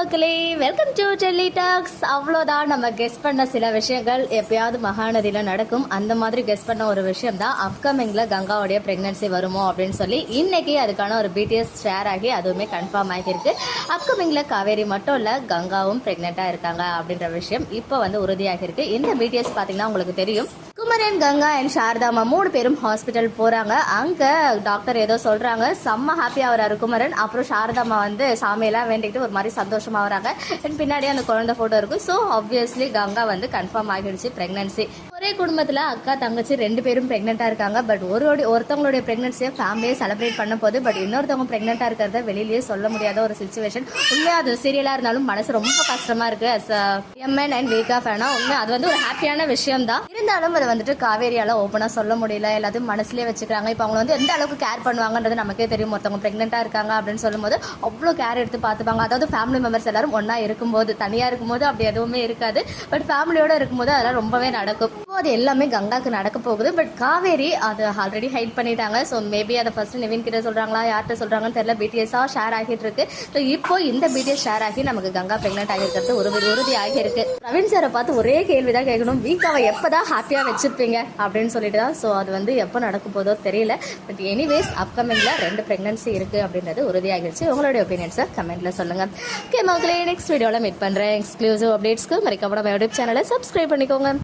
மக்களே, welcome to Delhi tax. அவ்வளோதான், நம்ம கெஸ் பண்ண சில விஷயங்கள் எப்பயாவது மகாநதியில் நடக்கும். அந்த மாதிரி கெஸ் பண்ண ஒரு விஷயம் தான் அப்கமிங்கில் கங்காவுடைய ப்ரெக்னன்சி வருமோ அப்படின்னு சொல்லி இன்னைக்கு அதுக்கான ஒரு பிடிஎஸ் ஷேர் ஆகி அதுவுமே கன்ஃபார்ம் ஆகியிருக்கு. அப்கமிங்கில் காவேரி மட்டும் இல்லை, கங்காவும் ப்ரெக்னெண்ட்டாக இருக்காங்க அப்படின்ற விஷயம் இப்போ உறுதியாகிருக்கு. இந்த பிடிஎஸ் பார்த்தீங்கன்னா உங்களுக்கு தெரியும், குமரன், கங்கா அண்ட் சாரதாமா 3 பேரும் ஹாஸ்பிட்டல் போறாங்க. அங்க டாக்டர் ஏதோ சொல்றாங்க, செம்ம ஹாப்பியா வராரு குமரன். அப்புறம் சாரதாமா சாமியெல்லாம் வேண்டிக்கிட்டு ஒரு மாதிரி சந்தோஷமா வராங்க. பின்னாடி அந்த குழந்தை போட்டோ இருக்கும். ஸோ ஆப்வியஸ்லி கங்கா கன்ஃபார்ம் ஆகிடுச்சு பிரெக்னன்சி. ஒரே குடும்பத்தில் அக்கா தங்கச்சி 2 பேரும் பிரெக்னெண்டா இருக்காங்க. பட் ஒருத்தவங்களுடைய பிரெக்னன்சியை ஃபேமிலியை செலிப்ரேட் பண்ண போது, பட் இன்னொருத்தவங்க பிரெக்னெண்டா இருக்கிறத வெளியிலேயே சொல்ல முடியாத ஒரு சுச்சுவேஷன். உண்மையாக அது சீரியலா இருந்தாலும் மனசு ரொம்ப கஷ்டமா இருக்கு. எம்என் அண்ட் வீக்கா ஃபேனா உண்மை அது ஒரு ஹாப்பியான விஷயம் தான். இருந்தாலும் அதை காவேரியால ஓப்பனா சொல்ல முடியல. எல்லாத்தையும் மனசுலேயே வச்சுக்கிறாங்க. இப்போ அவங்க எந்த அளவுக்கு கேர் பண்ணுவாங்கன்றது நமக்கே தெரியும். ஒருத்தவங்க பிரெக்னெண்டா இருக்காங்க அப்படின்னு சொல்லும்போது அவ்வளோ கேர் எடுத்து பார்த்துப்பாங்க. அதாவது ஃபேமிலி மெம்பர்ஸ் எல்லாரும் ஒன்னா இருக்கும்போது, தனியா இருக்கும்போது அப்படி எதுவுமே இருக்காது. பட் ஃபேமிலியோட இருக்கும்போது அதெல்லாம் ரொம்பவே நடக்கும். அது எல்லாமே கங்காக்கு நடக்க போகுது. பட் காவேரி அதை ஆல்ரெடி ஹைட் பண்ணிட்டாங்க. ஸோ மேபி அதை ஃபர்ஸ்ட் நிவின் கிட்ட சொல்றாங்களா, யார்கிட்ட சொல்றாங்கன்னு தெரியல. பிடிஎஸ்ஸா ஷேர் ஆகிட்டு இருக்கு. ஸோ இப்போ இந்த பிடிஎஸ் ஷேர் ஆகி நமக்கு கங்கா பிரெக்னென்ட் ஆகிருக்கிறது உறுதி ஆகியிருக்கு. பிரவீன் சாரை பார்த்து ஒரே கேள்விதான் கேட்கணும், வீக்காவை எப்பதான் ஹாப்பியா வச்சிருப்பீங்க அப்படின்னு சொல்லிட்டு தான். ஸோ அது எப்போ நடக்க போதோ தெரியல. பட் எனிவேஸ் அப்கமிங்ல 2 பிரெக்னன்சி இருக்கு அப்படின்றது உறுதியாகிடுச்சு. உங்களுடைய ஒப்பீனியன்ஸை கமெண்ட்ல சொல்லுங்க. ஓகே மக்களே, நெக்ஸ்ட் வீடியோவில் மீட் பண்றேன். எக்ஸ்க்ளூசிவ் அப்டேட்ஸ்க்கு மறக்காம நம்ம யூடியூப் சேனலை சப்ஸ்கிரைப் பண்ணிக்கோங்க.